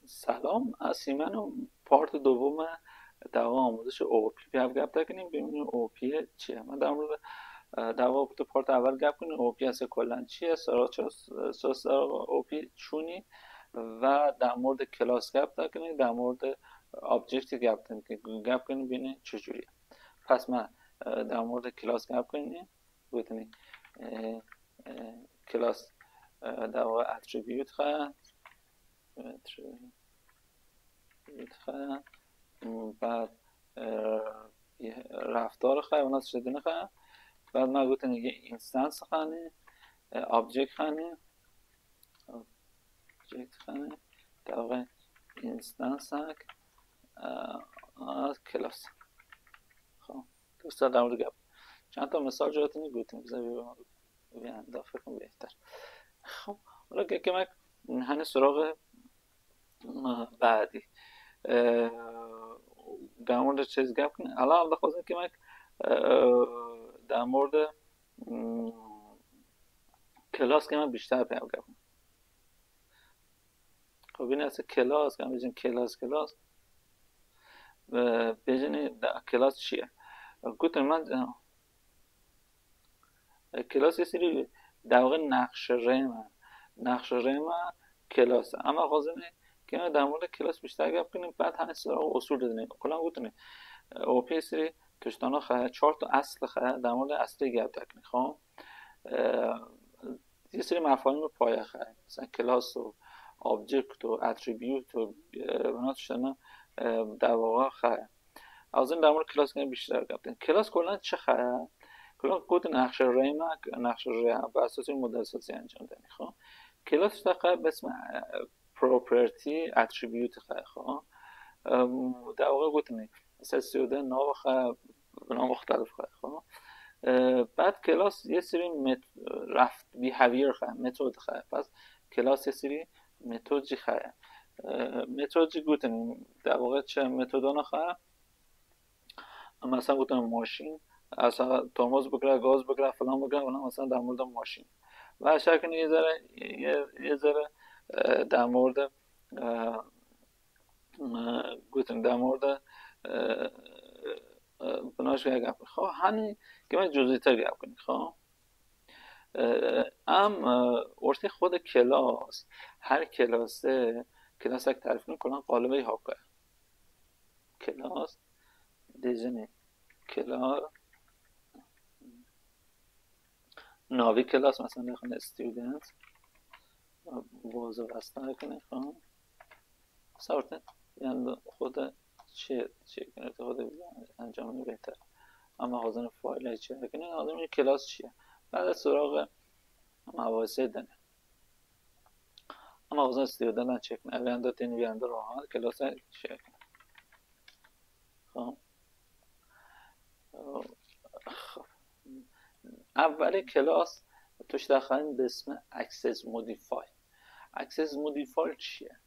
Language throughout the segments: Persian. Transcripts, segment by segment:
سلام از من پارت دوم در واقع آموزش OOP گپ کنیم ببینیم OOP چیه. من در مورد در واقع تو پارت اول گپ کنیم OOP اصلا کلا چیه، سراغ OOP چونی، و در مورد کلاس گپ کنیم، در مورد آبجکت گپ کنیم ببینیم چجوریه. پس من در مورد کلاس گپ کنیم ببینیم کلاس در واقع اتریبیوت خواهد بعد رفتار خواهد اونا شدنه خواهد. بعد ما گفتن یه اینستنس خانه آبجکت خانه در واقع اینستنس هک از کلاس. خب دوستا در مورد گپ چند تا مثال جاتونی گفتیم بذار ببینم فکر کنم بهتر. خب حالا که من هنوز سراغ بعدی در مورد چیز گپ کنیم. الان خواستم که من در مورد کلاس که من بیشتر گپ کنم. خب این اصلا کلاس که من بجیم کلاس بجیم کلاس چیه؟ گفتم من کلاس یه سری در واقع نقش ریم کلاس، اما خواستم که من در مورد کلاس بیشتر گپ کنیم، بعد همین سراغ اصول بدونیم. کلا گفتم OOP سری کشتانا خواهد 4 تا اصل خواهد در مورد اصلی گپ کنیم. خب یه سری مفاهیم پایه خواهد مثلا کلاس و آبجکت و اتریبیوت و بنا شدن در واقع خواهد. از این در مورد کلاس کنیم بیشتر گپ کنیم. کلاس کلا چه خواهد؟ کلا کد نقش ریم بر اساس مدل سازی انجام دادیم. خب کلاس دقیقا به اسم پروپرتی اتریبیوت خواهد. خب در واقع گفتیم مثلا سیوده ناو خواهد بنا مختلف خواهد. خب بعد کلاس یه سری رفت بیهیویر خواهد، متد خواهد. پس کلاس یه سری متدی خواهد. متدی گفتیم در واقع چه متدانا خواهد؟ مثلا گفتم ماشین اصلا ترمز بگیره، گاز بگیره، فلان بگیره، اونا مثلا در مورد ماشین. و شاید یه ذره در مورد گفتم در مورد بناش گپ. خب همین که من جزئی‌تر گپ کنیم. خب ارتی خود کلاس هر کلاس یک تعریف کنیم کلا قالبه هاکه کلاس دیزنی کلاس ناوی کلاس مثلا بخونه استودنت بوزه وستن کنه. خب سورته یعنی خود چه کنه خود انجام بهتر، اما حاضر فایل های چه کنه حاضر این کلاس چیه. بعد از سراغ مواصل دنه اما حاضر استودنت چک کنه ویندا تین ویندا راحت کلاس چه کنه. خب اول کلاس توش داخل به اسم اکسس مودیفای. اکسس مودیفای چیه؟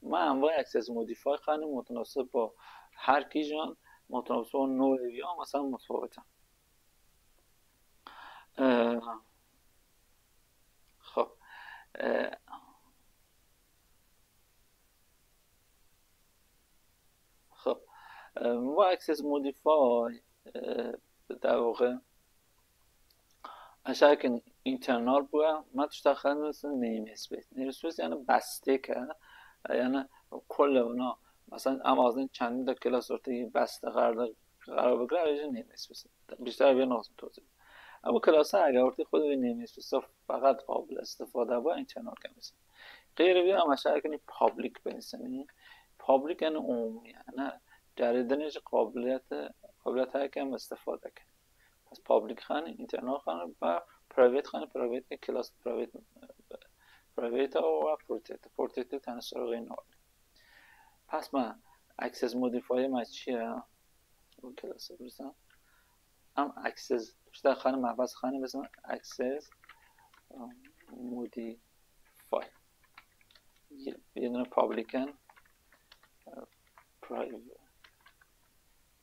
من انواع اکسس مودیفای خواهیم متناسب با هر کی جان متناسب با نوع یا مثلا متفاوتن. خب ما اکسس مودیفای در واقع اشاره که اینترنال بوده من توش داخل مثل نیم اسپیس یعنی بسته که یعنی کل اونا مثلا اما از این چندین تا کلاس ارتی بسته قرار بگیره اویجه نیم اسپیس بیشتر بیا نازم توضیح. اما کلاس ها اگر ارتی خود به نیم اسپیس فقط قابل استفاده با اینترنال که میسن غیر بیا هم اشاره کنی پابلیک بنیسنی. پابلیک یعنی عمومی یعنی جریدنش قابلیت هایی که هم استفاده کنی. پس پابلیک خانه اینترنال خانه و پرایویت خانه پرایویت که کلاس پرایویت و پروتکتیو تنه سراغ این نوع. پس من اکسس مودیفای من چیه؟ اون کلاس برسم هم اکسس در خانه محبس خانه بزن اکسس مودیفای یه دونه پابلیکن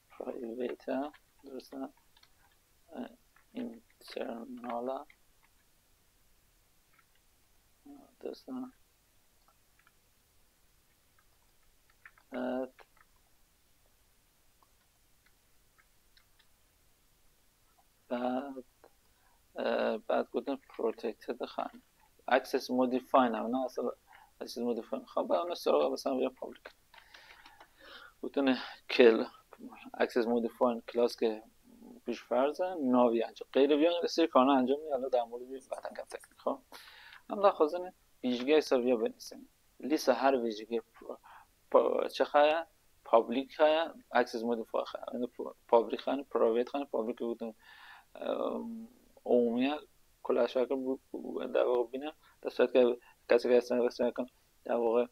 پرایویت درسته اینترنال درسته بعد بعد گفتن پروتکتد خان اکسس مودیفاین هم نه اصلا اکسس مودیفاین خب بعد اون سراغ مثلا بیا پابلیک گفتن کل اکسس مودیفاین کلاس که پیش فرضه ناوی انجام غیر بیان سری کارا انجام میده. حالا در مورد بعدن گپ تکنیک خب هم لازمه ویژگی حسابیا بنویسیم لیست هر ویژگی چه خواهد پابلیک خواهد اکسس مودیفایر خواهد پابلیک خواهد پرایوت خواهد پابلیک بودن عمومی کل شرکت در واقع بینه در صورت که کسی که استفاده کنه در واقع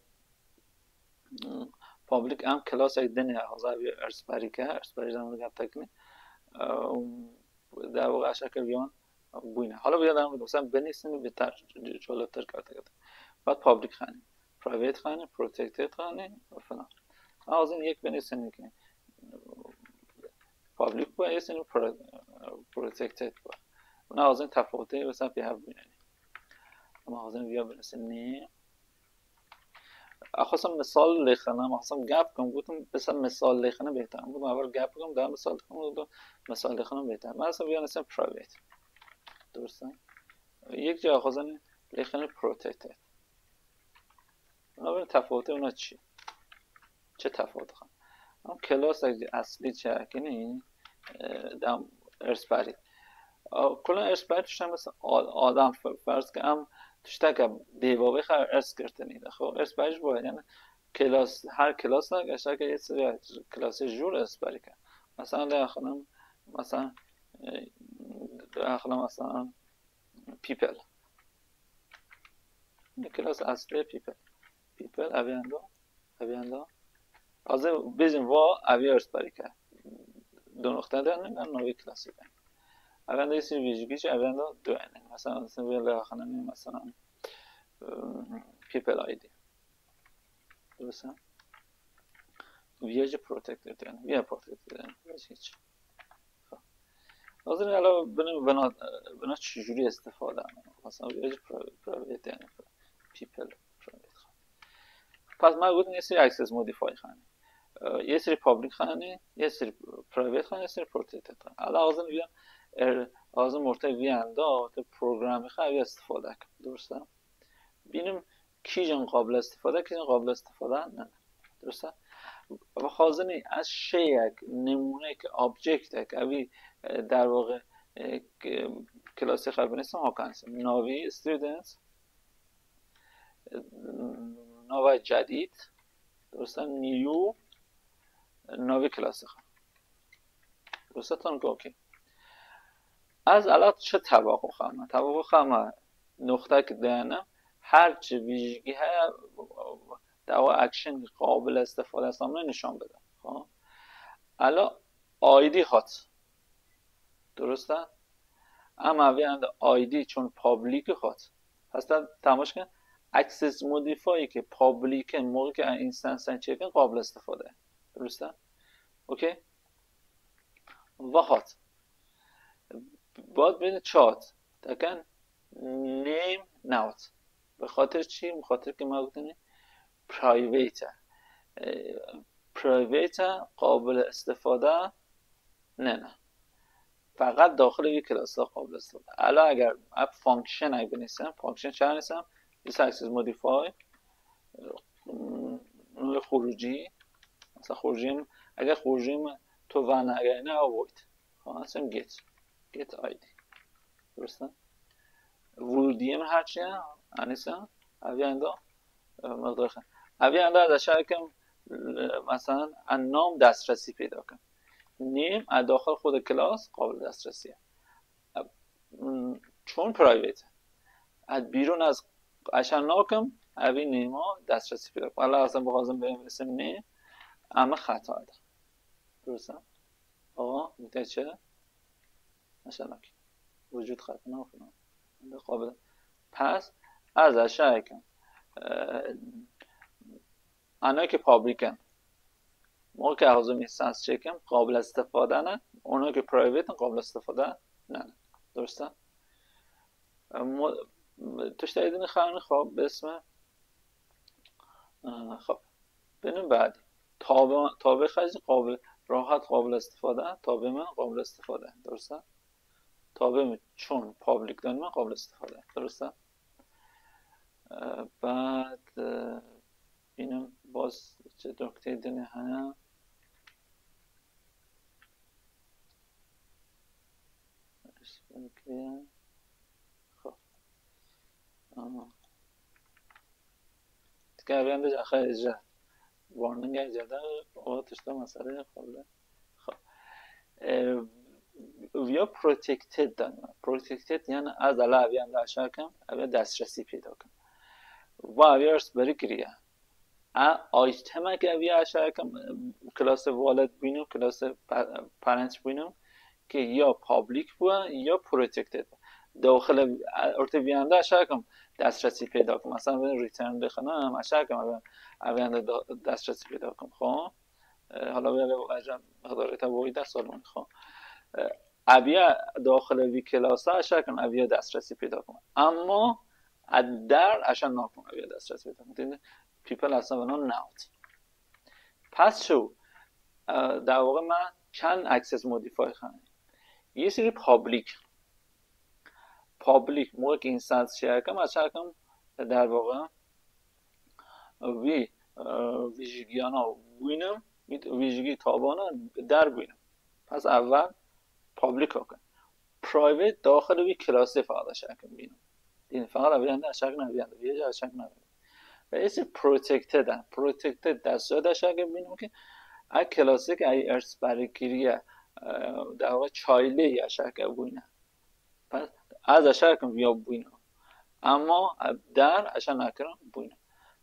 پابلیک هم کلاس یک دنیا حاضر ارسپری که ارسپری زمان گپ تکنیک در واقع شرکت بیان بوینه. حالا بیادم مثلا بنویسیم بهتر جالبتر کرده بعد پابلیک خانه پرایوت خانه پروتکتد خانه و فلان از این یک بنویسیم که پابلیک باید یه سنی پروتکتد باید اون از این تفاوته مثلا به هم بیننی اما از این بیا بنویسیم نه خواستم مثال لخنم خواستم گپ کنم گفتم مثلا مثال لخنه بهتره گفتم اول گپ کنم در مثال کنم مثال لخنم بهتره من اصلا بیا مثلا پرایوت درسته یک جا خواستم لخنه پروتکتد اونا ببین تفاوت اونا چی چه تفاوت خواهم اون کلاس اصلی چه کنی دم ارسپری کلا ارسپری توش هم مثل آدم فرض که هم توش که دیواوی خواهر ارس کرده خب ارسپریش باید یعنی کلاس هر کلاس نگشته که یه سری کلاس جور ارسپری کرد مثلا داخلم مثلا مثلا پیپل کلاس اصلی پیپل اویاندا از بیزیم وا اوی ارسپری کرد دو نقطه دارن نوعی کلاسی دارن اویاندا یه سری ویژگی چه اویاندا دو اینه مثلا بیل خانمی مثلا پیپل آیدی درسته ویژ پروتکتد دارن ویژ پروتکتد دارن هیچ از این علاوه بنا چجوری استفاده مثلا ویژ پرایوت دارن پیپل پرایوت پس من گفتم یه سری اکسس مودیفای خانه یه سری پابلیک خانه یه سری پرایوت خانه یه سری پروتکتد خانه حالا از این بیان از مرتبط ویاندا تو پروگرامی خواهی استفاده کنم درسته ببینیم کیجان قابل استفاده کیجان قابل استفاده نه درسته و خازنی از شیک نمونه که آبجکت که اوی در واقع کلاسی خواهی بنیستم ها کنسیم ناوی استودنت ناوی جدید درسته نیو ناوی کلاسی خواهی درسته تانو که اوکی از الان چه توقع خواهم توقع خواهم نقطه که دارم هرچی ویژگی های در اکشن قابل استفاده است نشان بدم خب الان آیدی هات درسته اما ویاند آیدی چون پابلیک هات پس تماش کن اکسس مودیفایی که پابلیک موقع که اینستنس چکن قابل استفاده درسته اوکی و هات باید بین چات تکن نیم نوت به خاطر چی؟ به خاطر که ما گفتیم پرایویت قابل استفاده نه فقط داخل یک کلاس ها قابل استفاده الان اگر اپ فانکشن اگه بنویسم فانکشن چه نویسم this access modify خروجی مثلا خروجیم اگر خروجیم تو ون اگر نه avoid مثلا get id درسته ورودیم هرچی انیسا اویاندا مقدار خواهد اویاندا از شرکم مثلا نام دسترسی پیدا کن نیم از داخل خود کلاس قابل دسترسیه چون پرایویت از بیرون از اشان ناکم اوی نیما دسترسی پیدا کن حالا اصلا بخوازم بریم اسم نیم اما خطا ده درسته آقا میتونه چه اشان وجود خطا ناکنم قابل پس از اشان آنهایی که پابلیکن موقع که حاضر نیستن چکم قابل استفاده نه اونایی که پرایویت قابل استفاده نه درسته توش تایید خواهن خب به اسم خب بینیم بعدی تابع خرج قابل راحت قابل استفاده، تابع من قابل استفاده، درسته؟ تابع چون پابلیک داریم من قابل استفاده، درسته؟ بعد اینم باز چه نکته دیگه هست؟ خب دیگه بیان در آخر اجرا وارنینگ اجرا اوقاتش تا مسئله قابل. خب ویا پروتکتد داریم. پروتکتد یعنی از علاوه در شکم اوی دسترسی پیدا کن و اویارس بری گریه آیتم که اوی شکم کلاس والد بینم کلاس پرنت بینم که یا پابلیک بود یا پروتکتد داخل ارتب بیانده شکم دسترسی پیدا کنم، مثلا به ریترن بخونم اشکم اوی دسترسی پیدا کنم. خب حالا بیان مقدار تبایی در سالمون. خب اویا داخل وی کلاس ها شکم اویا دسترسی پیدا کنم، اما در اشان نکنم اویا دسترسی پیدا کنم. people اصلا بنا نوت. پس شو در واقع من چند اکسس مودیفای خواهم. یه سری پابلیک موقع که اینستنس شیر کنم از شکم در واقع ویژگیانا بینم ویژگی تابانا در بینم. پس اول پابلیک ها کنم. پرایویت داخل وی کلاس فقط شکم بینم. این فقط اویانده شکم نویانده یه جا شکم نویانده و ایسی پروتکتد دستور شکم بینم که ای کلاسی که ای ارس برای گیریه در واقع چایله یا شکم بینم. پس از اشکم بیا بینم اما در اشکم نکرم بینم.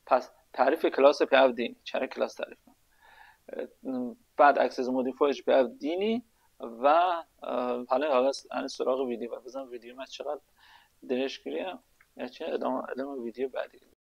پس تعریف کلاس پیاو دینی چرا کلاس تعریف کنم بعد اکسس مودیفایش پیاو دینی و حالا سراغ ویدیو و بزن ویدیو من چقدر درش گیریم یا چه ادامه ویدیو بعدی.